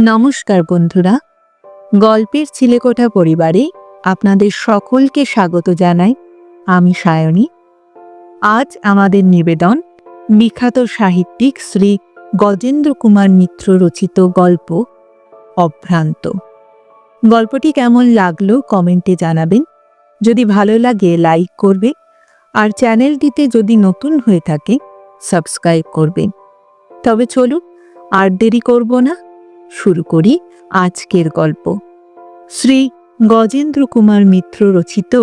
নমস্কার বন্ধুরা, গল্পের চিলেকোঠা পরিবারে আপনাদের সকলকে স্বাগত জানাই। আমি সায়নী। আজ আমাদের নিবেদন বিখ্যাত সাহিত্যিক শ্রী গজেন্দ্র কুমার মিত্র রচিত গল্প অভ্রান্ত। গল্পটি কেমন লাগলো কমেন্টে জানাবেন। যদি ভালো লাগে লাইক করবে, আর চ্যানেলটিতে যদি নতুন হয়ে থাকে সাবস্ক্রাইব করবেন। তবে চলুন আর দেরি করব না, শুরু করি আজকের গল্প। শ্রী গজেন্দ্র কুমার মিত্র রচিত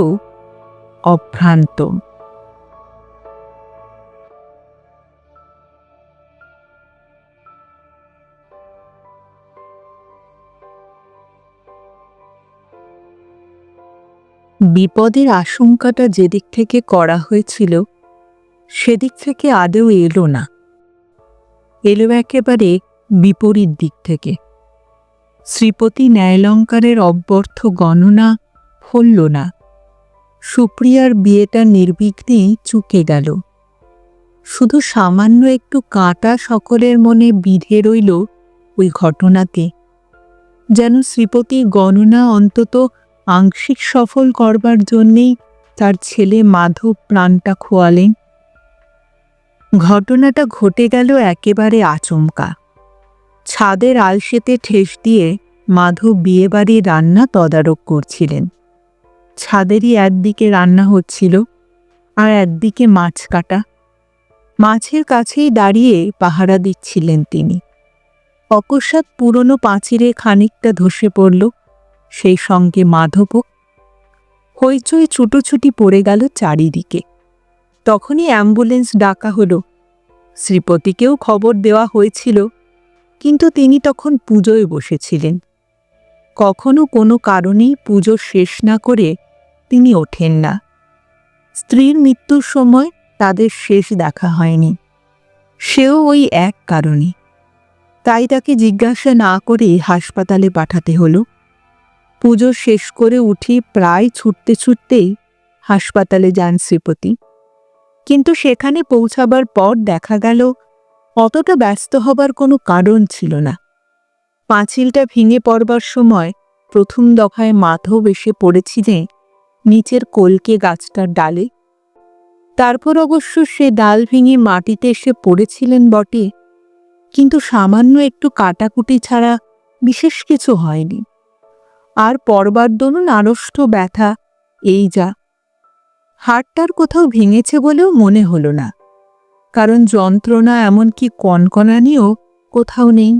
অভ্রান্ত। বিপদের আশঙ্কাটা যেদিক থেকে করা হয়েছিল সেদিক থেকে আদৌ এলো না, এলো একেবারে বিপরীত দিক থেকে। শ্রীপতি ন্যায়ালঙ্কারের অব্যর্থ গণনা ফলল না। সুপ্রিয়ার বিয়েটা নির্বিঘ্নেই চুকে গেল। শুধু সামান্য একটু কাঁটা সকলের মনে বিঁধে রইল ওই ঘটনাতে, যেন শ্রীপতি গণনা অন্তত আংশিক সফল করবার জন্যেই তার ছেলে মাধব প্রাণটা খোয়ালেন। ঘটনাটা ঘটে গেল একেবারে আচমকা। ছাদের আলসেতে ঠেস দিয়ে মাধব বিয়েবাড়ির রান্না তদারক করছিলেন। ছাদেরই একদিকে রান্না হচ্ছিল, আর একদিকে মাছ কাটা। মাছের কাছেই দাঁড়িয়ে পাহারা দিচ্ছিলেন তিনি। অকস্মাৎ পুরনো পাঁচিরে খানিকটা ধসে পড়ল, সেই সঙ্গে মাধবও। হইচই ছুটোছুটি পড়ে গেল চারিদিকে। তখনই অ্যাম্বুলেন্স ডাকা হলো। শ্রীপতিকেও খবর দেওয়া হয়েছিল, কিন্তু তিনি তখন পুজোয় বসেছিলেন। কখনো কোনো কারণেই পুজো শেষ না করে তিনি ওঠেন না। স্ত্রীর মৃত্যুর সময় তাদের শেষ দেখা হয়নি, সেও ওই এক কারণে। তাই তাকে জিজ্ঞাসা না করে হাসপাতালে পাঠাতে হলো। পুজো শেষ করে উঠি প্রায় ছুটতে ছুটতেই হাসপাতালে যান শ্রীপতি। কিন্তু সেখানে পৌঁছাবার পর দেখা গেল অতটা ব্যস্ত হবার কোনো কারণ ছিল না। পাঁচিলটা ভেঙে পড়বার সময় প্রথম দফায় মাধব এসে পড়েছিলেন নিচের কলকে গাছটার ডালে। তারপর অবশ্য সে ডাল ভেঙে মাটিতে এসে পড়েছিলেন বটে, কিন্তু সামান্য একটু কাটাকুটি ছাড়া বিশেষ কিছু হয়নি। আর পড়বার দরুন আড়ষ্ট ব্যথা, এই যা। হাড়টার কোথাও ভেঙেছে বলেও মনে হলো না, কারণ যন্ত্রণা এমনকি কনকনানিও কোথাও নেই।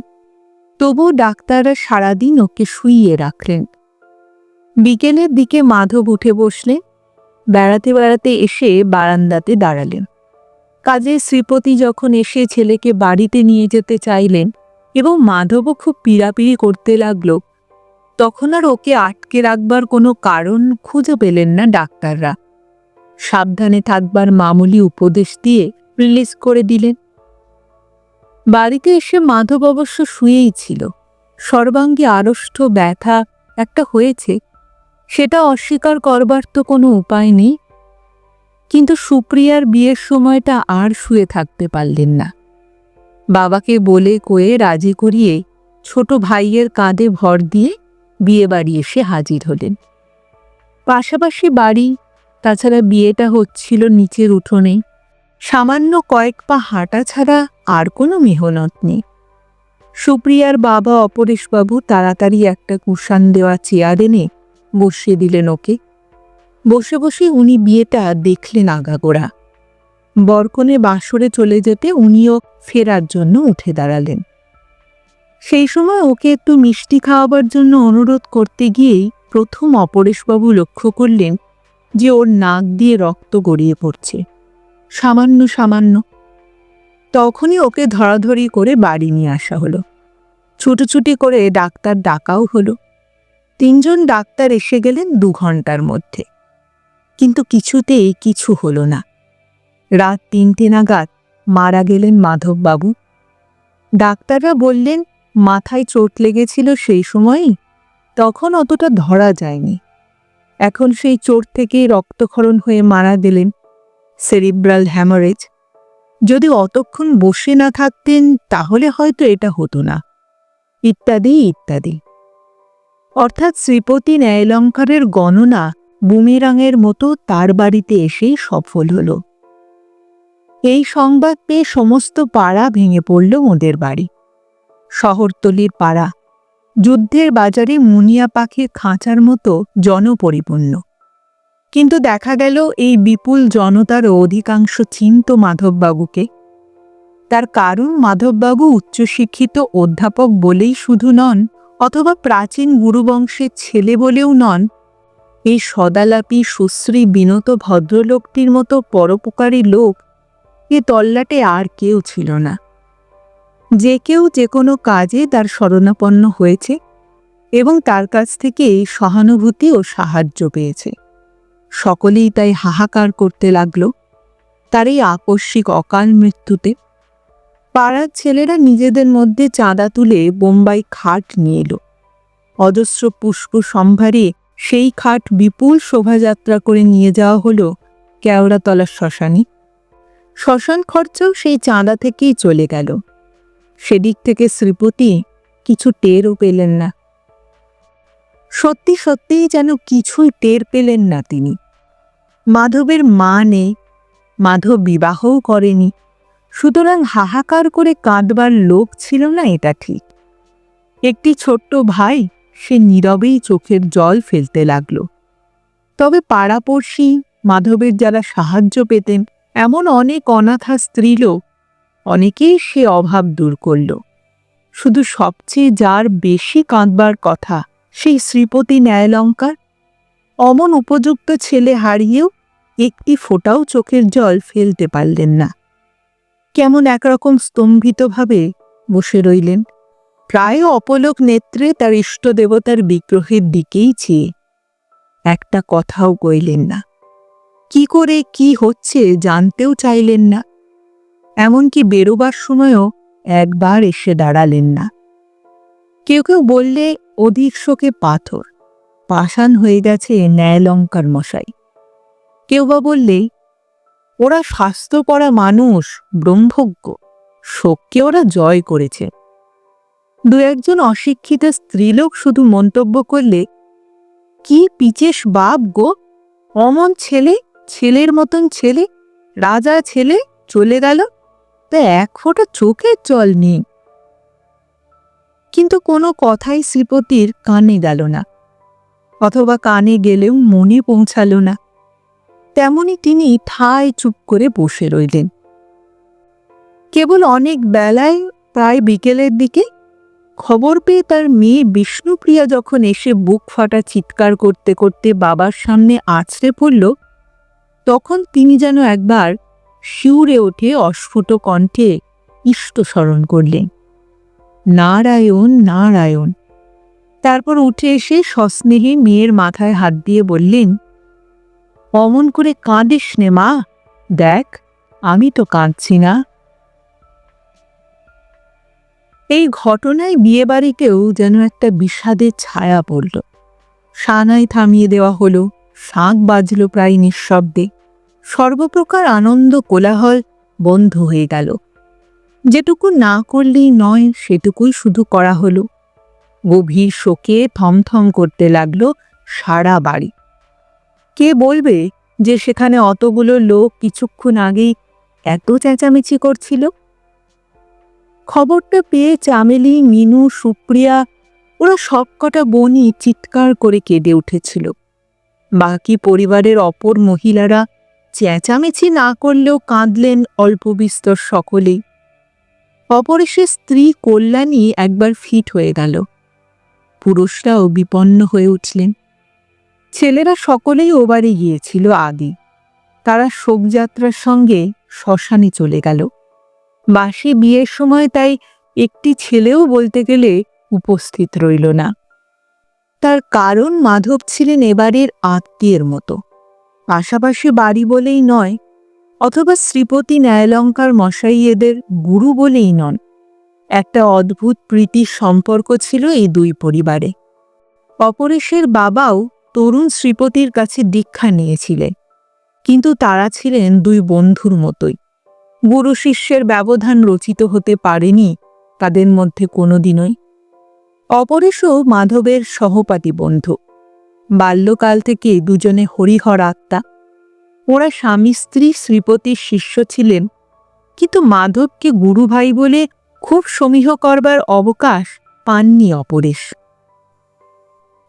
তবুও ডাক্তাররা সারাদিন ওকে শুইয়ে রাখলেন। বিকেলের দিকে মাধব উঠে বসলেন। বেড়াতে বেড়াতে এসে বারান্দাতে দাঁড়ালেন। কাজে শ্রীপতি যখন এসে ছেলেকে বাড়িতে নিয়ে যেতে চাইলেন এবং মাধবও খুব পীড়াপিড়ি করতে লাগল, তখন আর ওকে আটকে রাখবার কোনো কারণ খুঁজে পেলেন না ডাক্তাররা। সাবধানে থাকবার মামুলি উপদেশ দিয়ে রিলিজ করে দিলেন। বাড়িতে এসে মাধব অবশ্য শুয়েই ছিল। সর্বাঙ্গে আড়ষ্ট ব্যথা একটা হয়েছে, সেটা অস্বীকার করবার তো কোনো উপায় নেই। কিন্তু সুপ্রিয়ার বিয়ের সময়টা আর শুয়ে থাকতে পারলেন না। বাবাকে বলে কয়ে রাজি করিয়ে ছোট ভাইয়ের কাঁধে ভর দিয়ে বিয়ে বাড়ি এসে হাজির হলেন। পাশাপাশি বাড়ি, তাছাড়া বিয়েটা হচ্ছিল নিচের উঠোনে। সামান্য কয়েক পা হাঁটা ছাড়া আর কোনো মেহনত নেই। সুপ্রিয়ার বাবা অপরেশবাবু তাড়াতাড়ি একটা কুশান দেওয়া চেয়ার এনে বসিয়ে দিলেন ওকে। বসে বসে উনি বিয়েটা দেখলেন আগাগোড়া। বরকনে বাসরে চলে যেতে উনিও ফেরার জন্য উঠে দাঁড়ালেন। সেই সময় ওকে একটু মিষ্টি খাওয়াবার জন্য অনুরোধ করতে গিয়েই প্রথম অপরেশবাবু লক্ষ্য করলেন যে ওর নাক দিয়ে রক্ত গড়িয়ে পড়ছে, সামান্য সামান্য। তখনই ওকে ধরাধরি করে বাড়ি নিয়ে আসা হলো। ছুটোছুটি করে ডাক্তার ডাকাও হলো। 3 জন ডাক্তার এসে গেলেন 2 ঘন্টার মধ্যে, কিন্তু কিছুতেই কিছু হলো না। রাত 3টে নাগাদ মারা গেলেন মাধববাবু। ডাক্তাররা বললেন মাথায় চোট লেগেছিল সেই সময়ই, তখন অতটা ধরা যায়নি। এখন সেই চোট থেকেই রক্তক্ষরণ হয়ে মারা গেলেন, সেরিব্রাল হ্যামারেজ। যদি অতক্ষণ বসে না থাকতেন তাহলে হয়তো এটা হতো না। ইত্যাদি ইত্যাদি। অর্থাৎ শ্রীপতি ন্যায়ালঙ্কারের গণনা বুমেরাঙের মতো তার বাড়িতে এসেই সফল হল। এই সংবাদ পেয়ে সমস্ত পাড়া ভেঙে পড়ল ওদের বাড়ি। শহরতলির পাড়া যুদ্ধের বাজারে মুনিয়া পাখির খাঁচার মতো জনপরিপূর্ণ। কিন্তু দেখা গেল এই বিপুল জনতার অধিকাংশ চিনত মাধববাবুকে। তার কারণ মাধববাবু উচ্চশিক্ষিত অধ্যাপক বলেই শুধু নন, অথবা প্রাচীন গুরুবংশের ছেলে বলেও নন, এই সদালাপী সুশ্রী বিনত ভদ্রলোকটির মতো পরোপকারী লোক এ তল্লাটে আর কেউ ছিল না। যে কেউ যে কোনো কাজে তার শরণাপন্ন হয়েছে এবং তার কাছ থেকে সহানুভূতি ও সাহায্য পেয়েছে। সকলেই তাই হাহাকার করতে লাগল তার এই আকস্মিক অকাল মৃত্যুতে। পাড়ার ছেলেরা নিজেদের মধ্যে চাঁদা তুলে বোম্বাই খাট নিয়ে এলো। অজস্র পুষ্প সম্ভারে সেই খাট বিপুল শোভাযাত্রা করে নিয়ে যাওয়া হলো কেওড়াতলার শ্মশানে। শ্মশান খরচও সেই চাঁদা থেকেই চলে গেল। সেদিক থেকে শ্রীপতি কিছু টেরও পেলেন না। সত্যি সত্যিই যেন কিছুই টের পেলেন না তিনি। মাধবের মা নেই, মাধব বিবাহও করেনি, সুতরাং হাহাকার করে কাঁদবার লোক ছিল না, এটা ঠিক। একটি ছোট্ট ভাই, সে নীরবেই চোখের জল ফেলতে লাগল। তবে পাড়াপড়শি মাধবের যারা সাহায্য পেতেন এমন অনেক অনাথা স্ত্রীলোক, অনেকেই সে অভাব দূর করল। শুধু সবচেয়ে যার বেশি কাঁদবার কথা সেই শ্রীপতি ন্যায়ালঙ্কার, অমন উপযুক্ত ছেলে হারিয়েও একটি ফোঁটাও চোখের জল ফেলতে পারলেন না। কেমন একরকম স্তম্ভিতভাবে বসে রইলেন, প্রায় অপলক নেত্রে তার ইষ্ট দেবতার বিগ্রহের দিকেই চেয়ে। একটা কথাও কইলেন না। কি করে কি হচ্ছে জানতেও চাইলেন না। এমনকি বেরোবার সময়ও একবার এসে দাঁড়ালেন না। কেউ কেউ বললে অধিক শোকে পাথর, পাষাণ হয়ে গেছে ন্যায়ালঙ্কার মশাই। কেউ বা বললে ওরা স্বাস্থ্য পড়া মানুষ, ব্রহ্মজ্ঞ, শোককে ওরা জয় করেছে। দু একজন অশিক্ষিত স্ত্রীলোক শুধু মন্তব্য করলে, কি পিচেস বাপ গো, অমন ছেলে, ছেলের মতন ছেলে, রাজা ছেলে চলে গেল, তা এক ফোঁটা চোখের জল নেই। কিন্তু কোনো কথাই শ্রীপতির কানে গেল না, অথবা কানে গেলেও মনে পৌঁছাল না। তেমনি তিনি ঠায় চুপ করে বসে রইলেন। কেবল অনেক বেলায়, প্রায় বিকেলের দিকে, খবর পেয়ে তার মেয়ে বিষ্ণুপ্রিয়া যখন এসে বুক ফাটা চিৎকার করতে করতে বাবার সামনে আছড়ে পড়ল, তখন তিনি যেন একবার শিউরে ওঠে অস্ফুট কণ্ঠে ইষ্ট স্মরণ করলেন, নারায়ণ নারায়ণ। তারপর উঠে এসে সস্নেহে মেয়ের মাথায় হাত দিয়ে বললেন, অমন করে কাঁদিস নে মা, দেখ আমি তো কাঁদছি না। এই ঘটনায় বিয়েবাড়িতেও যেন একটা বিষাদের ছায়া পড়ল। সানাই থামিয়ে দেওয়া হলো, শাঁখ বাজল প্রায় নিঃশব্দে, সর্বপ্রকার আনন্দ কোলাহল বন্ধ হয়ে গেল। যেটুকু না করলেই নয় সেটুকুই শুধু করা হলো। গভীর শোকে থমথম করতে লাগলো সারা বাড়ি। কে বলবে যে সেখানে অতগুলো লোক কিছুক্ষণ আগেই এত চেঁচামেচি করছিল? খবরটা পেয়ে চামেলি, মিনু, সুপ্রিয়া, ওরা সবকটা বোনই চিৎকার করে কেঁদে উঠেছিল। বাকি পরিবারের অপর মহিলারা চেঁচামেচি না করলেও কাঁদলেন অল্প বিস্তর সকলেই। অপরেশের স্ত্রী কল্যাণী একবার ফিট হয়ে গেল। পুরুষরাও বিপন্ন হয়ে উঠলেন। ছেলেরা সকলেই ও বাড়ি গিয়েছিল আগে। তারা শোকযাত্রার সঙ্গে শ্মশানে চলে গেল। বাসে বিয়ের সময় তাই একটি ছেলেও বলতে গেলে উপস্থিত রইল না। তার কারণ মাধব ছিলেন এবারের আত্মীয়ের মতো, পাশাপাশি বাড়ি বলেই নয়, অথবা শ্রীপতি ন্যায়ালঙ্কার মশাই এদের গুরু বলেই নন। একটা অদ্ভুত প্রীতির সম্পর্ক ছিল এই দুই পরিবারে। অপরেশের বাবাও তরুণ শ্রীপতির কাছে দীক্ষা নিয়েছিলেন, কিন্তু তারা ছিলেন দুই বন্ধুর মতোই। গুরু শিষ্যের ব্যবধান রচিত হতে পারেনি তাদের মধ্যে কোনোদিনই। অপরেশও মাধবের সহপাঠী বন্ধু। বাল্যকাল থেকে দুজনে হরিহর আত্মা। ওরা স্বামী স্ত্রী শ্রীপতির শিষ্য ছিলেন, কিন্তু মাধবকে গুরু ভাই বলে খুব সমীহ করবার অবকাশ পাননি অপরেশ।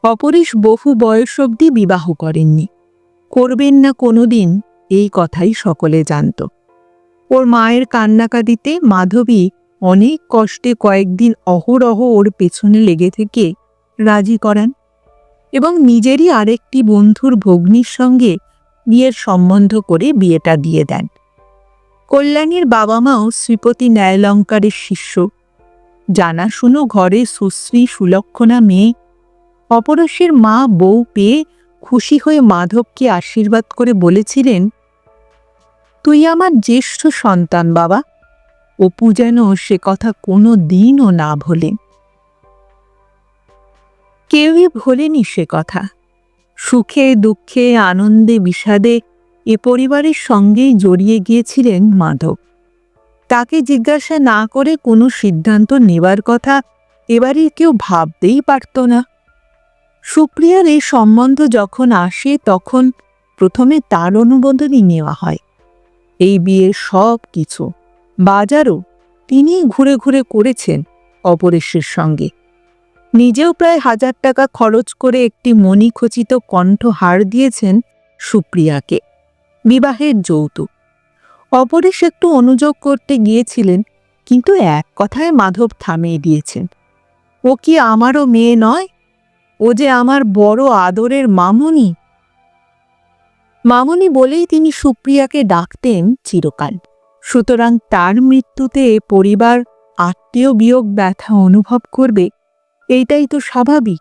অপরেশ বহু বয়স অবধি বিবাহ করেননি, করবেন না কোনোদিন, এই কথাই সকলে জানত। ওর মায়ের কান্নাকাটিতে মাধবী অনেক কষ্টে কয়েকদিন অহরহ ওর পেছনে লেগে থেকে রাজি করান এবং নিজেরই আরেকটি বন্ধুর ভগ্নির সঙ্গে বিয়ের সম্বন্ধ করে বিয়েটা দিয়ে দেন। কল্যাণীর বাবা মাও শ্রীপতি ন্যায়ালঙ্কারের শিষ্য, জানাশুনো ঘরে সুশ্রী সুলক্ষণা মেয়ে। অপরেশের মা বউ পেয়ে খুশি হয়ে মাধবকে আশীর্বাদ করে বলেছিলেন, তুই আমার জ্যেষ্ঠ সন্তান বাবা। অপু যেন সে কথা কোনো দিনও না ভোলে। কেউই ভোলেনি সে কথা। সুখে দুঃখে আনন্দে বিষাদে এ পরিবারের সঙ্গেই জড়িয়ে গিয়েছিলেন মাধব। তাকে জিজ্ঞাসা না করে কোনো সিদ্ধান্ত নেবার কথা এবারে কেউ ভাবতেই পারত না। সুপ্রিয়ার এই সম্বন্ধ যখন আসে তখন প্রথমে তার অনুমোদনই নেওয়া হয়। এই বিয়ের সব কিছু, বাজারও তিনিই ঘুরে ঘুরে করেছেন অপরেশের সঙ্গে। নিজেও প্রায় 1000 টাকা খরচ করে একটি মণিখচিত কণ্ঠহার দিয়েছেন সুপ্রিয়াকে, বিবাহের যৌতুক। অপরেশ একটু অনুযোগ করতে গিয়েছিলেন, কিন্তু এক কথায় মাধব থামিয়ে দিয়েছেন। ও কি আমারও মেয়ে নয়? ও যে আমার বড় আদরের মামুনি। মামুনি বলেই তিনি সুপ্রিয়াকে ডাকতেন চিরকাল। সুতরাং তার মৃত্যুতে পরিবার আত্মীয় বিয়োগ ব্যথা অনুভব করবে, এইটাই তো স্বাভাবিক।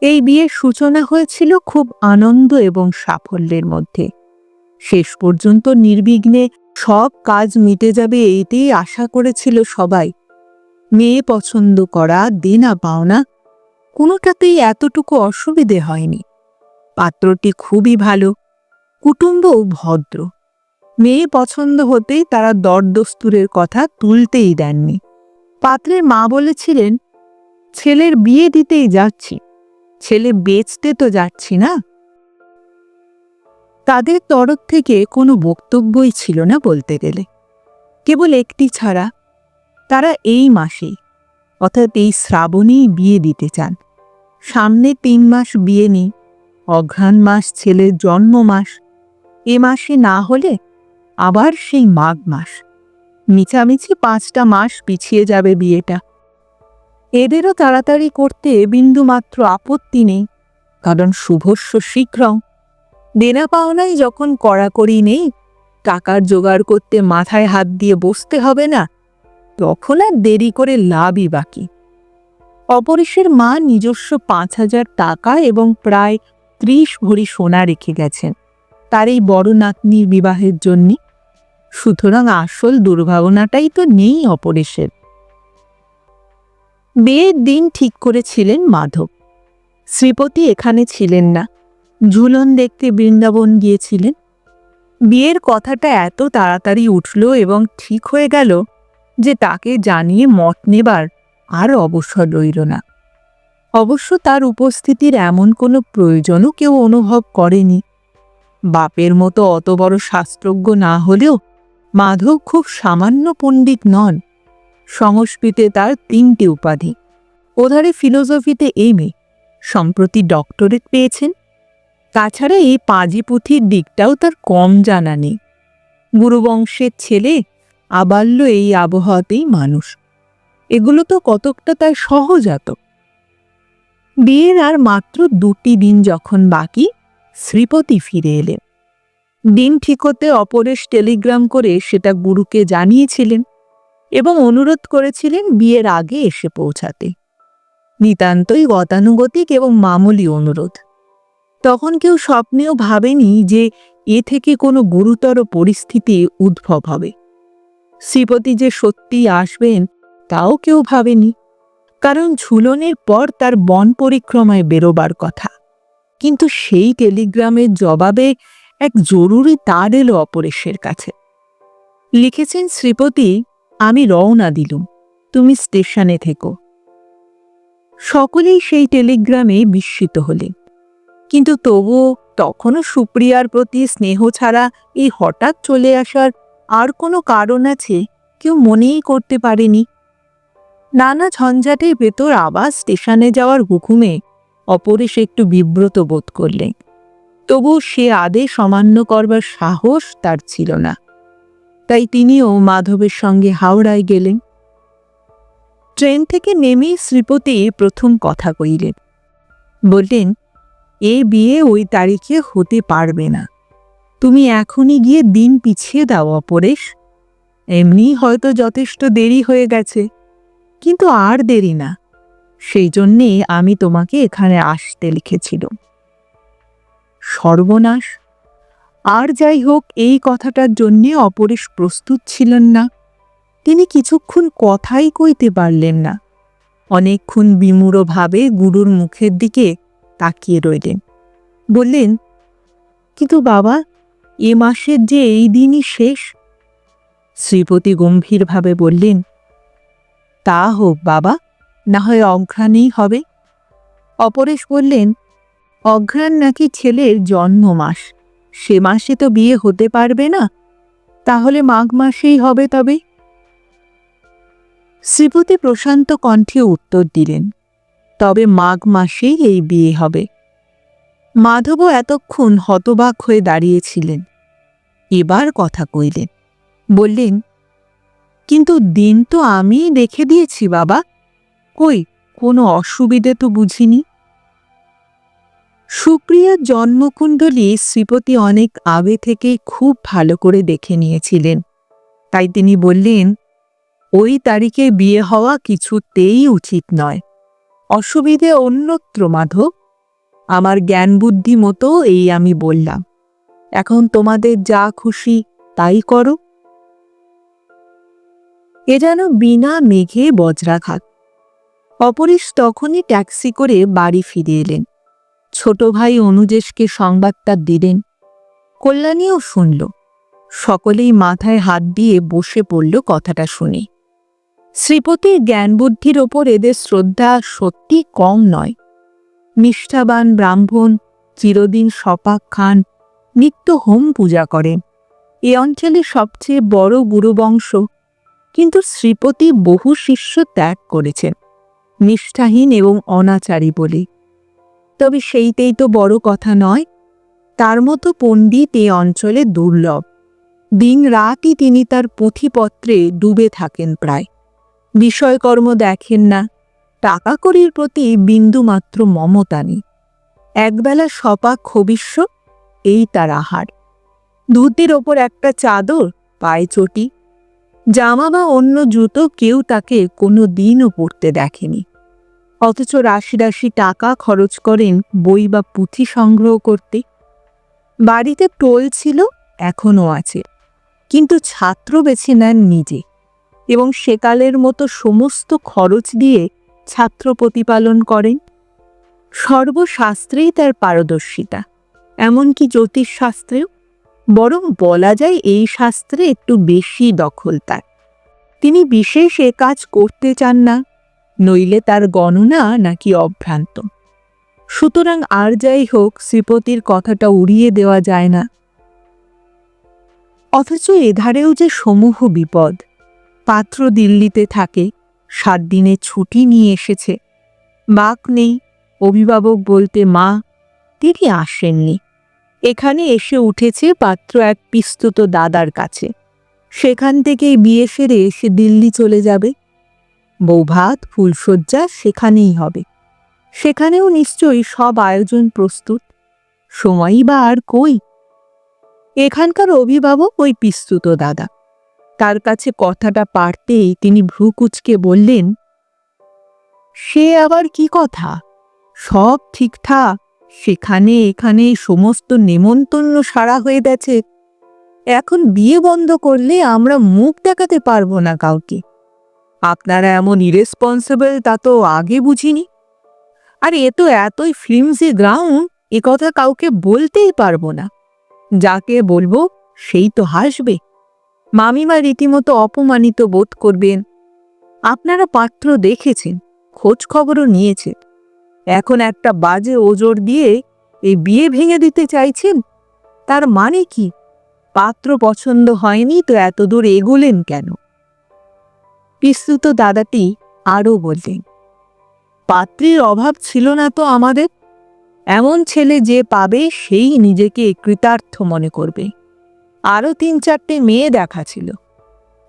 এই বিয়ের সূচনা হয়েছিল খুব আনন্দ এবং সাফল্যের মধ্যে। শেষ পর্যন্ত নির্বিঘ্নে সব কাজ মিটে যাবে এইটাই আশা করেছিল সবাই। মেয়ে পছন্দ করা, দেনা পাওনা, কোনোটাতেই এতটুকু অসুবিধে হয়নি। পাত্রটি খুবই ভালো, কুটুম্বও ভদ্র। মেয়ে পছন্দ হতেই তারা দরদস্তুরের কথা তুলতেই দেননি। পাত্রের মা বলেছিলেন, ছেলের বিয়ে দিতেই যাচ্ছি, ছেলে বেচতে তো যাচ্ছি না। তাদের তরফ থেকে কোনো বক্তব্যই ছিল না বলতে গেলে, কেবল একটি ছাড়া, তারা এই মাসেই অর্থাৎ এই শ্রাবণেই বিয়ে দিতে চান। সামনে 3 মাস বিয়ে নেই, অঘ্রাণ মাস ছেলের জন্ম মাস, এ মাসে না হলে আবার সেই মাঘ মাস, মিছামিছি 5টা মাস পিছিয়ে যাবে বিয়েটা। এদেরও তাড়াতাড়ি করতে বিন্দুমাত্র আপত্তি নেই, কারণ শুভস্য শীঘ্রং। দেনা পাওনাই যখন কড়াকড়ি নেই, টাকার জোগাড় করতে মাথায় হাত দিয়ে বসতে হবে না, তখন আর দেরি করে লাভই বাকি। অপরেশের মা নিজস্ব 5000 টাকা এবং প্রায় 30 ভরি সোনা রেখে গেছেন তার এই বড় নাতনির বিবাহের জন্য। সুতরাং আসল দুর্ভাবনাটাই তো নেই অপরেশের। বিয়ের দিন ঠিক করেছিলেন মাধব। শ্রীপতি এখানে ছিলেন না, ঝুলন দেখতে বৃন্দাবন গিয়েছিলেন। বিয়ের কথাটা এত তাড়াতাড়ি উঠল এবং ঠিক হয়ে গেল যে তাকে জানিয়ে মত নেবার আর অবসর রইল না। অবশ্য তার উপস্থিতির এমন কোনো প্রয়োজনও কেউ অনুভব করেনি। বাপের মতো অত বড় শাস্ত্রজ্ঞ না হলেও মাধব খুব সামান্য পণ্ডিত নন। সংস্কৃতে তার 3টি উপাধি, ওধারে ফিলোসফিতে এমএ, সম্প্রতি ডক্টরেট পেয়েছেন। তাছাড়া এই পাজি পুঁথির দিকটাও তার কম জানা নেই। গুরুবংশের ছেলে, আবাল্য এই আবহাওয়াতেই মানুষ, এগুলো তো কতকটা তার সহজাত। বিয়ের আর মাত্র 2টি দিন যখন বাকি, শ্রীপতি ফিরে এলেন। দিন ঠিক হতে অপরেশ টেলিগ্রাম করে সেটা গুরুকে জানিয়েছিলেন এবং অনুরোধ করেছিলেন বিয়ের আগে এসে পৌঁছাতে। নিতান্তই গতানুগতিক এবং মামুলি অনুরোধ। তখন কেউ স্বপ্নেও ভাবেনি যে এ থেকে কোনো গুরুতর পরিস্থিতি উদ্ভব হবে। শ্রীপতি যে সত্যিই আসবেন তাও কেউ ভাবেনি, কারণ ঝুলনের পর তার বন পরিক্রমায় বেরোবার কথা। কিন্তু সেই টেলিগ্রামের জবাবে এক জরুরি তার এলো অপরেশের কাছে। লিখেছেন, শ্রীপতি, আমি রওনা দিলুম, তুমি স্টেশনে থেকো। সকলেই সেই টেলিগ্রামে বিস্মিত হলেন, কিন্তু তবুও তখনও সুপ্রিয়ার প্রতি স্নেহ ছাড়া এই হঠাৎ চলে আসার আর কোনো কারণ আছে কেউ মনেই করতে পারেনি। নানা ঝঞ্ঝাটের ভেতর আবার স্টেশনে যাওয়ার হুকুমে অপরেশ একটু বিব্রত বোধ করলেন, তবু সে আদেশ অমান্য করবার সাহস তার ছিল না। তাই তিনিও মাধবের সঙ্গে হাওড়ায় গেলেন। ট্রেন থেকে নেমেই শ্রীপতি প্রথম কথা কইলেন, বললেন, এ বিয়ে ওই তারিখে হতে পারবে না। তুমি এখনই গিয়ে দিন পিছিয়ে দাও অপরেশ। এমনি হয়তো যথেষ্ট দেরি হয়ে গেছে, কিন্তু আর দেরি না। সেই জন্যে আমি তোমাকে এখানে আসতে লিখেছিলাম। সর্বনাশ! আর যাই হোক, এই কথাটার জন্যে অপরেশ প্রস্তুত ছিলেন না। তিনি কিছুক্ষণ কথাই কইতে পারলেন না। অনেকক্ষণ বিমূঢ়ভাবে গুরুর মুখের দিকে তাকিয়ে রইলেন। বললেন, কিন্তু বাবা, এ মাসের যে এই দিনই শেষ। শ্রীপতি গম্ভীরভাবে বললেন, তা হোক বাবা, না হয় অঘ্রাণেই হবে। অপরেশ বললেন, অঘ্রাণ নাকি ছেলের জন্ম মাস, সে মাসে তো বিয়ে হতে পারবে না, তাহলে মাঘ মাসেই হবে তবে। শ্রীপতি প্রশান্ত কণ্ঠে উত্তর দিলেন, তবে মাঘ মাসেই এই বিয়ে হবে। মাধবও এতক্ষণ হতবাক হয়ে দাঁড়িয়েছিলেন। এবার কথা কইলেন, বললেন, কিন্তু দিন তো আমি রেখে দিয়েছি বাবা, কই কোনো অসুবিধে তো বুঝিনি। সুপ্রিয়ার জন্মকুণ্ডলী শ্রীপতি অনেক আগে থেকেই খুব ভালো করে দেখে নিয়েছিলেন। তাই তিনি বললেন, ওই তারিখে বিয়ে হওয়া কিছুতেই উচিত নয়। অসুবিধে অন্যত্র মাধব। আমার জ্ঞান বুদ্ধি মতো এই আমি বললাম। এখন তোমাদের যা খুশি তাই করো। এ যেন বিনা মেঘে বজ্রাঘাত। অপরেশ তখনই ট্যাক্সি করে বাড়ি ফিরে এলেন। ছোট ভাই অনুজেশকে সংবাদটা দিলেন। কল্যাণীও শুনল। সকলেই মাথায় হাত দিয়ে বসে পড়ল কথাটা শুনে। শ্রীপতির জ্ঞানবুদ্ধির ওপর এদের শ্রদ্ধা সত্যি কম নয়। নিষ্ঠাবান ব্রাহ্মণ, চিরদিন সপাক খান, নিত্য হোম পূজা করেন। এ অঞ্চলে সবচেয়ে বড় গুরুবংশ, কিন্তু শ্রীপতি বহু শিষ্য ত্যাগ করেছেন, নিষ্ঠাহীন এবং অনাচারী বলে। তবে সেইটাই তো বড় কথা নয়। তার মতো পণ্ডিত এ অঞ্চলে দুর্লভ। দিন রাতই তিনি তার পুঁথিপত্রে ডুবে থাকেন প্রায়। বিষয়কর্ম দেখেন না, টাকা কড়ির প্রতি বিন্দুমাত্র মমতা নেই। একবেলা সপাক হবিষ্য, এই তার আহার। ধুতির ওপর একটা চাদর, পায়ে চটি, জামা বা অন্য জুতো কেউ তাকে কোনো দিনও পরতে দেখেনি। অথচ রাশি রাশি টাকা খরচ করেন বই বা পুঁথি সংগ্রহ করতে। বাড়িতে টোল ছিল, এখনও আছে, কিন্তু ছাত্র বেছে নেন নিজে, এবং সেকালের মতো সমস্ত খরচ দিয়ে ছাত্র প্রতিপালন করেন। সর্বশাস্ত্রেই তার পারদর্শিতা, এমনকি জ্যোতিষশাস্ত্রেও। বরং বলা যায় এই শাস্ত্রে একটু বেশি দখল তার। তিনি বিশেষ এ কাজ করতে চান না, নইলে তার গণনা নাকি অভ্রান্ত। সুতরাং আর যাই হোক, শ্রীপতির কথাটা উড়িয়ে দেওয়া যায় না। অথচ এধারেও যে সমূহ বিপদ। পাত্র দিল্লিতে থাকে, 7 দিনের ছুটি নিয়ে এসেছে। বাক নেই, অভিভাবক বলতে মা, তিনি আসেননি। এখানে এসে উঠেছে পাত্র এক পিস্তুত দাদার কাছে। সেখান থেকেই বিয়ে সেরে সে দিল্লি চলে যাবে। বৌভাত ফুলশয্যা সেখানেই হবে। সেখানেও নিশ্চয়ই সব আয়োজন প্রস্তুত। সময়ই বা আর কই। এখানকার অভিভাবক ওই পিস্তুত দাদা। তার কাছে কথাটা পারতেই তিনি ভ্রু কুঁচকে বললেন, সে আবার কি কথা? সব ঠিকঠাক, সেখানে এখানে সমস্ত নেমন্তন্ন সারা হয়ে গেছে। এখন বিয়ে বন্ধ করলে আমরা মুখ দেখাতে পারবো না কাউকে। আপনারা এমন ইরেসপন্সিবল তা তো আগে বুঝিনি। আর এ তো এতই ফ্লিমসি গ্রাউন্ড, এ কথা কাউকে বলতেই পারবো না। যাকে বলবো সেই তো হাসবে। মামিমা রীতিমতো অপমানিত বোধ করবেন। আপনারা পাত্র দেখেছেন, খোঁজ খবরও নিয়েছে। এখন একটা বাজে ওজর দিয়ে এই বিয়ে ভেঙে দিতে চাইছেন? তার মানে কি? পাত্র পছন্দ হয়নি তো এত দূর এগোলেন কেন? পিস্তুত দাদাটি আরও বললেন, পাত্রীর অভাব ছিল না তো আমাদের। এমন ছেলে যে পাবে সেই নিজেকে কৃতার্থ মনে করবে। আরও ৩-৪টে মেয়ে দেখা ছিল।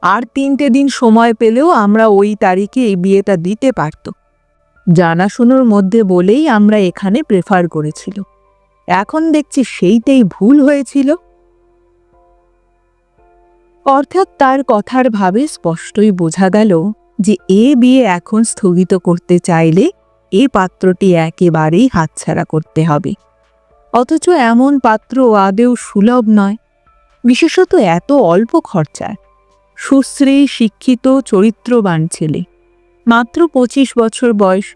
আর ৩টে দিন সময় পেলেও আমরা ওই তারিখে এই বিয়েটা দিতে পারত। জানাশুনোর মধ্যে বলেই আমরা এখানে প্রেফার করেছিল। এখন দেখছি সেইটাই ভুল হয়েছিল। অর্থাৎ তার কথার ভাবে স্পষ্টই বোঝা গেল যে এ বিয়ে এখন স্থগিত করতে চাইলে এ পাত্রটি একেবারেই হাতছাড়া করতে হবে। অথচ এমন পাত্র আদেও সুলভ নয়, বিশেষত এত অল্প খরচায়। সুশ্রী, শিক্ষিত, চরিত্রবান ছেলে, মাত্র 25 বছর বয়স,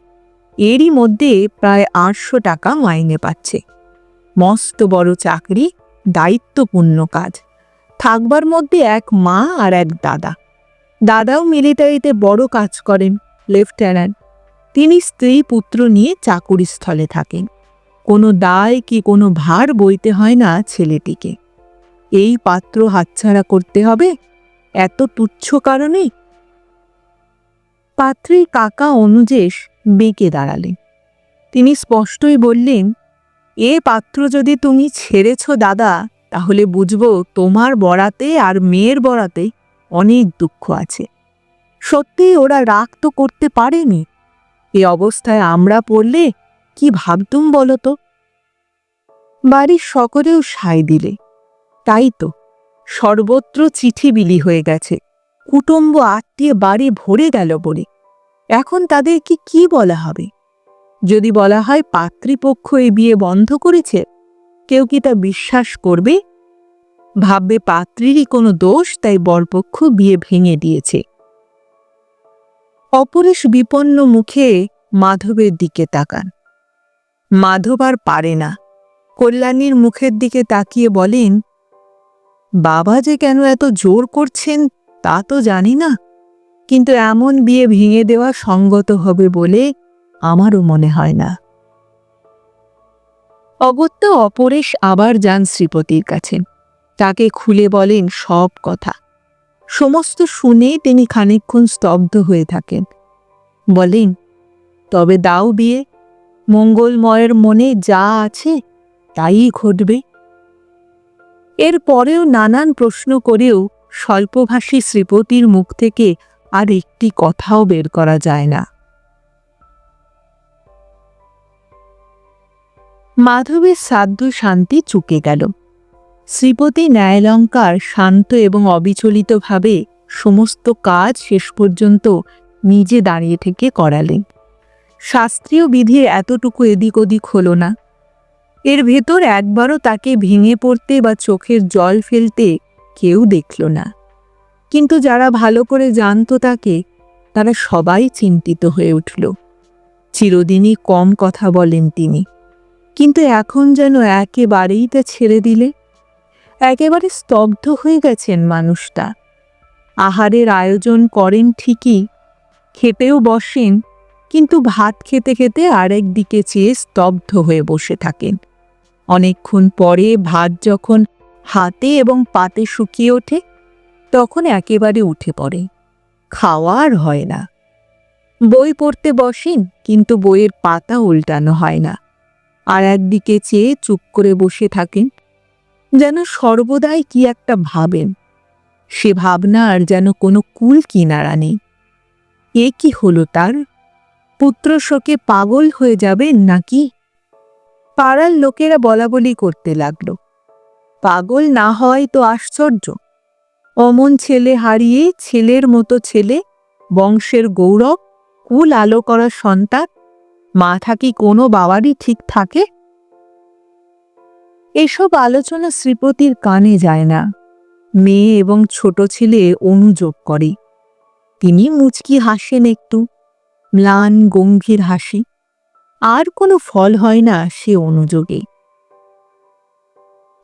এরই মধ্যে প্রায় 800 টাকা মাইনে পাচ্ছে। মস্ত বড় চাকরি, দায়িত্বপূর্ণ কাজ, থাকবার মধ্যে এক মা আর এক দাদা। দাদাও মিলিটারিতে বড় কাজ করেন, লেফটেন্যান্ট। তিনি স্ত্রী পুত্র নিয়ে চাকুরি স্থলে থাকেন। কোনো দায় কি কোনো ভার বইতে হয় না ছেলেটিকে। এই পাত্র হাতছাড়া করতে হবে এত তুচ্ছ কারণে? পাত্রীর কাকা অনুজেশ বেঁকে দাঁড়ালেন। তিনি স্পষ্টই বললেন, এ পাত্র যদি তুমি ছেড়েছ দাদা, তাহলে বুঝবো তোমার বরাতে আর মেয়ের বরাতে অনেক দুঃখ আছে। সত্যিই ওরা রাগ তো করতে পারেনি। এ অবস্থায় আমরা পড়লে কি ভাবতুম বলো তো? বাড়ির সকলেও সায় দিলে। তাই তো, সর্বত্র চিঠি বিলি হয়ে গেছে। কুটুম্ব আত্মীয় বাড়ি ভরে গেল বলে। এখন তাদেরকে কি বলা হবে? যদি বলা হয় পাত্রীপক্ষ এই বিয়ে বন্ধ করেছে, কেউ কি তা বিশ্বাস করবে? ভাববে পাত্রীরই কোনো দোষ, তাই বরপক্ষ বিয়ে ভেঙে দিয়েছে। অপরেশ বিপন্ন মুখে মাধবের দিকে তাকান। মাধব আর পারে না। কল্যাণীর মুখের দিকে তাকিয়ে বলেন, বাবা যে কেন এত জোর করছেন তা তো জানি না, কিন্তু এমন বিয়ে ভেঙে দেওয়া সঙ্গত হবে বলে আমারও মনে হয় না। অগত্যা অপরেশ আবার যান শ্রীপতির কাছে। তাকে খুলে বলেন সব কথা। সমস্ত শুনে তিনি খানিকক্ষণ স্তব্ধ হয়ে থাকেন। বলেন, তবে দাও বিয়ে, মঙ্গলময়ের মনে যা আছে তাই ঘটবে। এর পরেও নানান প্রশ্ন করেও স্বল্পভাষী শ্রীপতির মুখ থেকে আর একটি কথাও বের করা যায় না। মাধবের সাধ্য শান্তি চুকে গেল। শ্রীপতি ন্যায়ালঙ্কার শান্ত এবং অবিচলিতভাবে সমস্ত কাজ শেষ পর্যন্ত নিজে দাঁড়িয়ে থেকে করালেন। শাস্ত্রীয় বিধির এতটুকু এদিক ওদিক হল না। এর ভেতর একবারও তাকে ভেঙে পড়তে বা চোখের জল ফেলতে কেউ দেখল না। কিন্তু যারা ভালো করে জানত তাকে, তারা সবাই চিন্তিত হয়ে উঠল। চিরদিনই কম কথা বলেন তিনি, কিন্তু এখন যেন একেবারেই তা ছেড়ে দিলে। একেবারে স্তব্ধ হয়ে গেছেন মানুষটা। আহারের আয়োজন করেন ঠিকই, খেতেও বসেন, কিন্তু ভাত খেতে খেতে আরেক দিকে চেয়ে স্তব্ধ হয়ে বসে থাকেন। অনেকক্ষণ পরে ভাত যখন হাতে এবং পাতে শুকিয়ে ওঠে, তখন একেবারে উঠে পড়ে। খাওয়া আর হয় না। বই পড়তে বসেন, কিন্তু বইয়ের পাতা উল্টানো হয় না। আর একদিকে চেয়ে চুপ করে বসে থাকেন, যেন সর্বদাই কি একটা ভাবেন। সে ভাবনা আর যেন কোনো কুল কিনারা নেই। এ কি হলো তার? পুত্র শোকে পাগল হয়ে যাবেন নাকি? পাড়ার লোকেরা বলাবলি করতে লাগলো, পাগল না হয় তো আশ্চর্য। অমন ছেলে হারিয়ে ছেলের মতো ছেলে, বংশের গৌরব, কুল আলো করা সন্তান, মাথা কি কোনো বাবারই ঠিক থাকে? এসব আলোচনা শ্রীপতির কানে যায় না। মেয়ে এবং ছোট ছেলে অনুযোগ করে। তিনি মুচকি হাসেন একটু, ম্লান গম্ভীর হাসি। আর কোনো ফল হয় না সে অনুযোগে।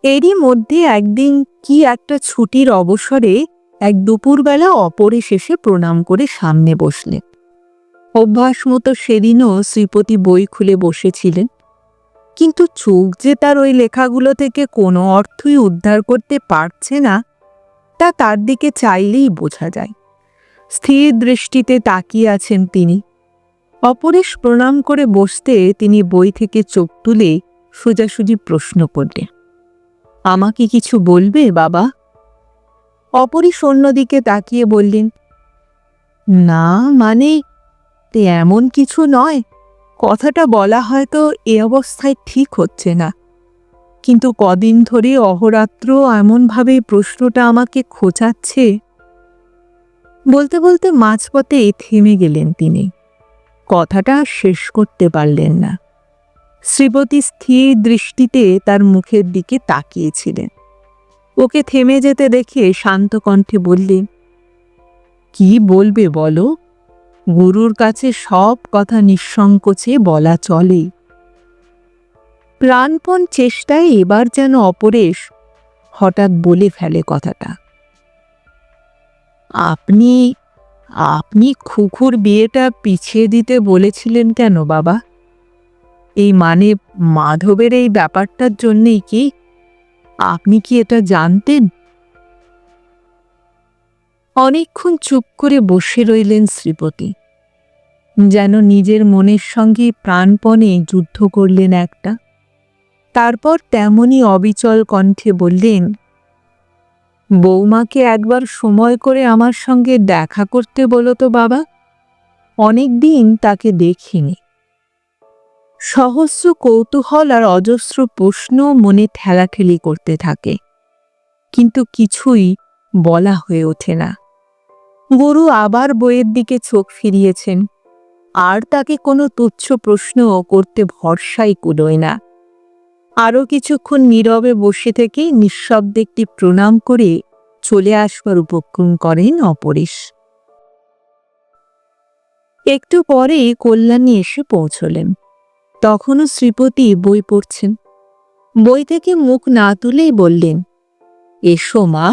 এরই মধ্যে একদিন কি একটা ছুটির অবসরে এক দুপুরবেলা অপরেশ এসে প্রণাম করে সামনে বসলেন। অভ্যাস মতো সেদিনও শ্রীপতি বই খুলে বসেছিলেন, কিন্তু চোখ যে তার ওই লেখাগুলো থেকে কোনো অর্থই উদ্ধার করতে পারছে না তা তার দিকে চাইলেই বোঝা যায়। স্থির দৃষ্টিতে তাকিয়ে আছেন তিনি। অপরেশ প্রণাম করে বসতে তিনি বই থেকে চোখ তুলে সোজাসুজি প্রশ্ন করলেন, আমাকে কিছু বলবে বাবা? অপরেশ অন্যদিকে তাকিয়ে বললেন, না মানে এমন কিছু নয়, কথাটা বলা হয়তো এ অবস্থায় ঠিক হচ্ছে না, কিন্তু কদিন ধরে অহোরাত্র এমনভাবে প্রশ্নটা আমাকে খোঁচাচ্ছে। বলতে বলতে মাঝপথে থেমে গেলেন তিনি। কথাটা শেষ করতে পারলেন না। শ্রীপতি স্থির দৃষ্টিতে তার মুখের দিকে তাকিয়েছিলেন। ওকে থেমে যেতে দেখে শান্ত কণ্ঠে বললেন, কি বলবে বলো? গুরুর কাছে সব কথা নিঃসংকোচে বলা চলে। প্রাণপণ চেষ্টায় এবার যেন অপরেশ হঠাৎ বলে ফেলে কথাটা, আপনি আপনি খুকুর বিয়েটা পিছিয়ে দিতে বলেছিলেন কেন বাবা? এই মানে মাধবের এই ব্যাপারটার জন্যেই কি? আপনি কি এটা জানতেন? অনেকক্ষণ চুপ করে বসে রইলেন শ্রীপতি, যেন নিজের মনের সঙ্গে প্রাণপণে যুদ্ধ করলেন একটা। তারপর তেমনি অবিচল কণ্ঠে বললেন, বৌমাকে একবার সময় করে আমার সঙ্গে দেখা করতে বলো তো বাবা, অনেক দিন তাকে দেখিনি। সহস্র কৌতূহল আর অজস্র প্রশ্ন মনে ঠেলাঠেলি করতে থাকে, কিন্তু কিছুই বলা হয়ে ওঠে না। গুরু আবার বইয়ের দিকে চোখ ফিরিয়েছেন, আর তাকে কোনো তুচ্ছ প্রশ্ন করতে ভরসাই কুলোয় না। আরও কিছুক্ষণ নীরবে বসে থেকে নিঃশব্দে একটি প্রণাম করে চলে আসবার উপক্রম করেন অপরেশ। একটু পরে কল্যাণী এসে পৌঁছলেন। তখনও শ্রীপতি বই পড়ছেন। বই থেকে মুখ না তুলেই বললেন, এসো মা,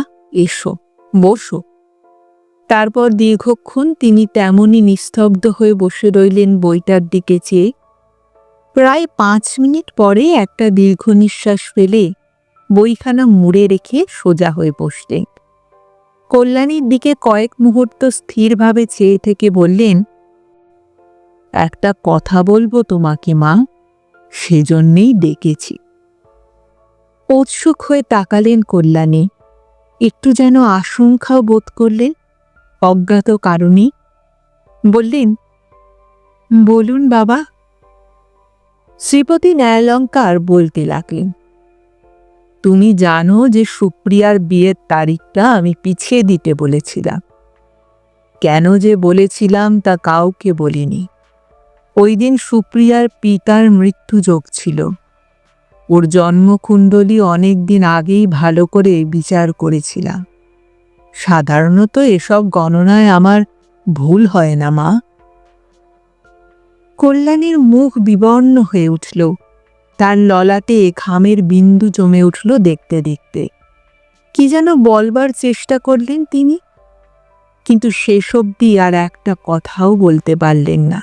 এসো, বসো। তারপর দীর্ঘক্ষণ তিনি তেমনি নিস্তব্ধ হয়ে বসে রইলেন বইটার দিকে চেয়ে। প্রায় 5 মিনিট পরে একটা দীর্ঘ নিঃশ্বাস ফেলে বইখানা মুড়ে রেখে সোজা হয়ে বসলেন। কল্যাণীর দিকে কয়েক মুহূর্ত স্থিরভাবে চেয়ে থেকে বললেন, একটা কথা বলবো তোমাকে মা, সেজন্যেই ডেকেছি। উৎসুক হয়ে তাকালেন কল্যাণী। একটু যেন আশঙ্কাও বোধ করলেন, অজ্ঞাত কারণেই। বললেন, বলুন বাবা। শ্রীপতি ন্যায়ালঙ্কার বলতে লাগলেন, তুমি জানো যে সুপ্রিয়ার বিয়ের তারিখটা আমি পিছিয়ে দিতে বলেছিলাম। কেন যে বলেছিলাম তা কাউকে বলিনি। ওই দিন সুপ্রিয়ার পিতার মৃত্যুযোগ ছিল। ওর জন্মকুণ্ডলী অনেক দিন আগেই ভালো করে বিচার করেছিলাম। সাধারণত এসব গণনায় আমার ভুল হয় না মা। কল্যাণীর মুখ বিবর্ণ হয়ে উঠল, তার ললাটে ঘামের বিন্দু জমে উঠল দেখতে দেখতে। কি যেন বলবার চেষ্টা করলেন তিনি, কিন্তু শেষ অবধি আর একটা কথাও বলতে পারলেন না।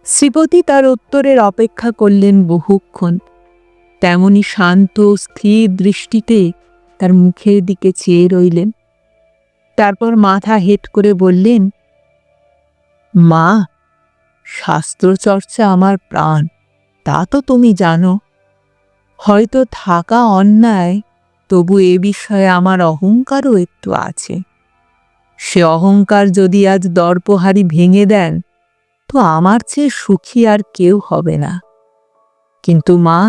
শ্রীপতি তার উত্তরের অপেক্ষা করলেন বহুক্ষণ, তেমনি শান্ত স্থির দৃষ্টিতে তার মুখের দিকে চেয়ে রইলেন। তারপর মাথা হেঁট করে বললেন, মা, শাস্ত্রচর্চা আমার প্রাণ, তা তো তুমি জানো। হয়তো থাকা অন্যায়, তবু এ বিষয়ে আমার অহংকারও একটু আছে। সে অহংকার যদি আজ দর্পহারি ভেঙে দেন, তো আমার চেয়ে সুখী আর কেউ হবে না। কিন্তু মা,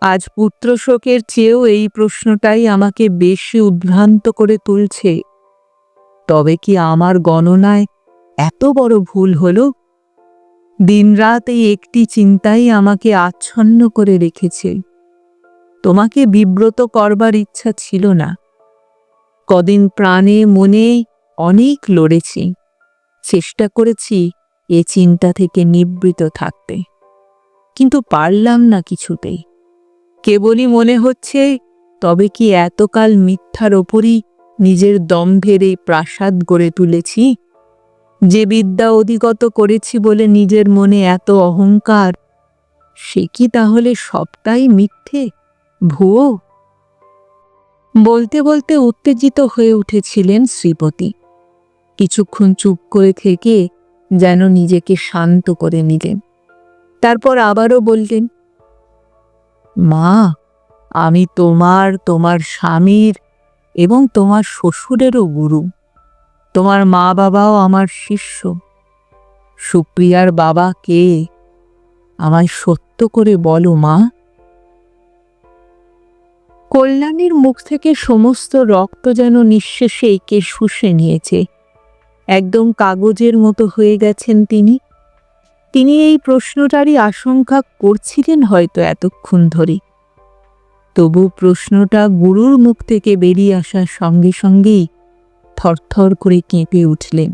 আজ পুত্রশোকের চেয়েও এই প্রশ্নটাই আমাকে বেশি উদ্ভ্রান্ত করে তুলছে। তবে কি আমার গণনায় এত বড় ভুল হলো? দিনরাত এই একটি চিন্তাই আমাকে আচ্ছন্ন করে রেখেছে। তোমাকে বিব্রত করবার ইচ্ছা ছিল না। কদিন প্রাণে মনে অনেক লড়েছি, চেষ্টা করেছি এ চিন্তা থেকে নিবৃত থাকতে, কিন্তু পারলাম না কিছুতেই। কেবলই মনে হচ্ছে, তবে কি এতকাল মিথ্যার ওপরই নিজের দম্ভের এই প্রাসাদ গড়ে তুলেছি? যে বিদ্যা অধিগত করেছি বলে নিজের মনে এত অহংকার, সে কি তাহলে সবটাই মিথ্যে, ভুয়ো? বলতে বলতে উত্তেজিত হয়ে উঠেছিলেন শ্রীপতি। কিছুক্ষণ চুপ করে থেকে যেন নিজেকে শান্ত করে নিলেন। তারপর আবারও বললেন, মা, আমি তোমার স্বামীর এবং তোমার শ্বশুরেরও গুরু। তোমার মা বাবাও আমার শিষ্য। সুপ্রিয়ার বাবা কে? আমায় সত্য করে বলো মা। কল্যাণীর মুখ থেকে সমস্ত রক্ত যেন নিঃশেষে একে শুষে নিয়েছে। একদম কাগজের মতো হয়ে গেছেন তিনি। তিনি এই প্রশ্নটারই আশঙ্কা করছিলেন হয়তো এতক্ষণ ধরে। তবু প্রশ্নটা গুরুর মুখ থেকে বেরিয়ে আসার সঙ্গে সঙ্গেই থরথর করে কেঁপে উঠলেন।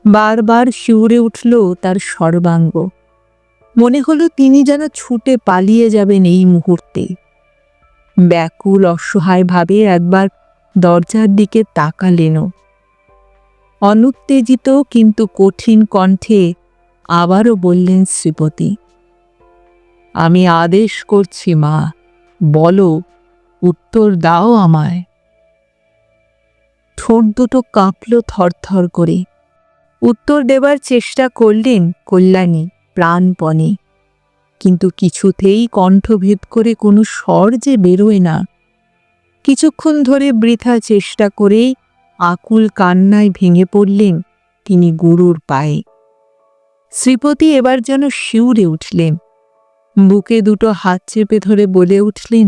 বারবার শিউরে উঠল তার সর্বাঙ্গ। মনে হলো তিনি যেন ছুটে পালিয়ে যাবেন এই মুহূর্তে। ব্যাকুল অসহায় ভাবে একবার দরজার দিকে তাকালেনও। অনুত্তেজিত কিন্তু কঠিন কণ্ঠে আবারও বললেন শ্রীপতি, আমি আদেশ করছি মা, বলো, উত্তর দাও আমায়। ঠোঁট দুটো কাঁপল থরথর করে। উত্তর দেবার চেষ্টা করলেন কল্যাণী প্রাণপণে, কিন্তু কিছুতেই কণ্ঠভেদ করে কোনো স্বর যে বেরোয় না। কিছুক্ষণ ধরে বৃথা চেষ্টা করেই আকুল কান্নায় ভেঙে পড়লেন তিনি গুরুর পায়ে। শ্রীপতি এবার যেন শিউরে উঠলেন। বুকে দুটো হাত চেপে ধরে বলে উঠলেন,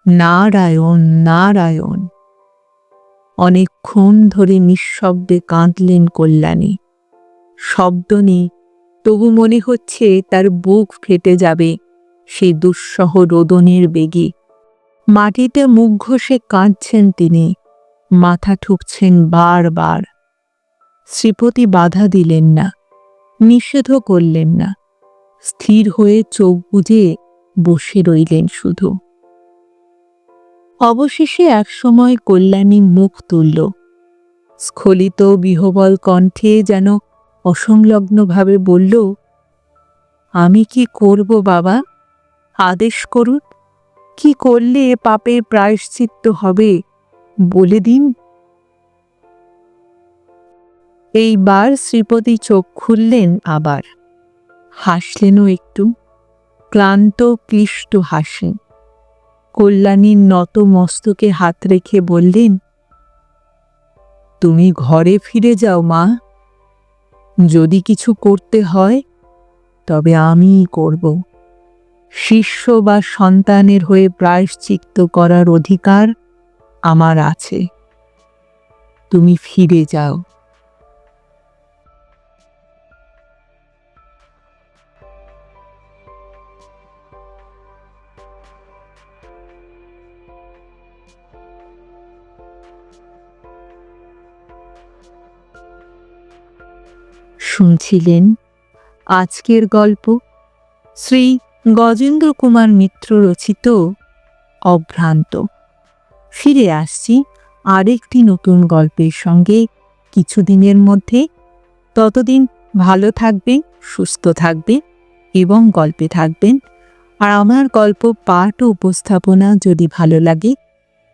নারায়ণ নারায়ণ। অনেকক্ষণ ধরে নিঃশব্দে কাঁদলেন কল্যাণী। শব্দ নেই, তবু মনে হচ্ছে তার বুক ফেটে যাবে সেই দুঃসহ রোদনের বেগে। মাটিতে মুখ ঘষে কাঁদছেন তিনি, মাথা ঠুকছেন বারবার। শ্রীপতি বাধা দিলেন না, নিষেধও করলেন না। স্থির হয়ে চোখ বুজে বসে রইলেন শুধু। অবশেষে একসময় কল্যাণী মুখ তুলল। স্খলিত বিহবল কণ্ঠে যেন অসংলগ্নভাবে বলল, আমি কি করব বাবা? আদেশ করুন। কি করলে পাপের প্রায়শ্চিত্ত হবে বলে দিন। এইবার শ্রীপতি চোখ খুললেন আবার। হাসলেনও একটু, ক্লান্ত ক্লিষ্ট হাসি। কল্যাণীর নত মস্তকে হাত রেখে বললেন, তুমি ঘরে ফিরে যাও মা। যদি কিছু করতে হয় তবে আমিই করব। শিষ্য বা সন্তানের হয়ে প্রায়শ্চিত্ত করার অধিকার আমার আছে। তুমি ফিরে যাও। শুনছিলেন আজকের গল্প শ্রী গজেন্দ্র কুমার মিত্র রচিত অভ্রান্ত। ফিরে আসছি আরেকটি নতুন গল্পের সঙ্গে কিছুদিনের মধ্যে। ততদিন ভালো থাকবেন, সুস্থ থাকবেন এবং গল্পে থাকবেন। আর আমার গল্প পাঠ ও উপস্থাপনা যদি ভালো লাগে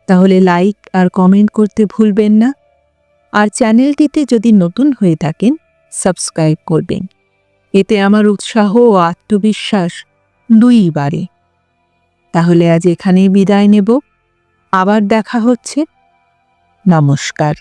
তাহলে লাইক আর কমেন্ট করতে ভুলবেন না। আর চ্যানেলটিতে যদি নতুন হয়ে থাকেন সাবস্ক্রাইব করবেন। এতে আমার উৎসাহ ও আত্মবিশ্বাস দুইই বাড়ে। তাহলে আজ এখানেই বিদায় নেব। আবার দেখা হচ্ছে। নমস্কার।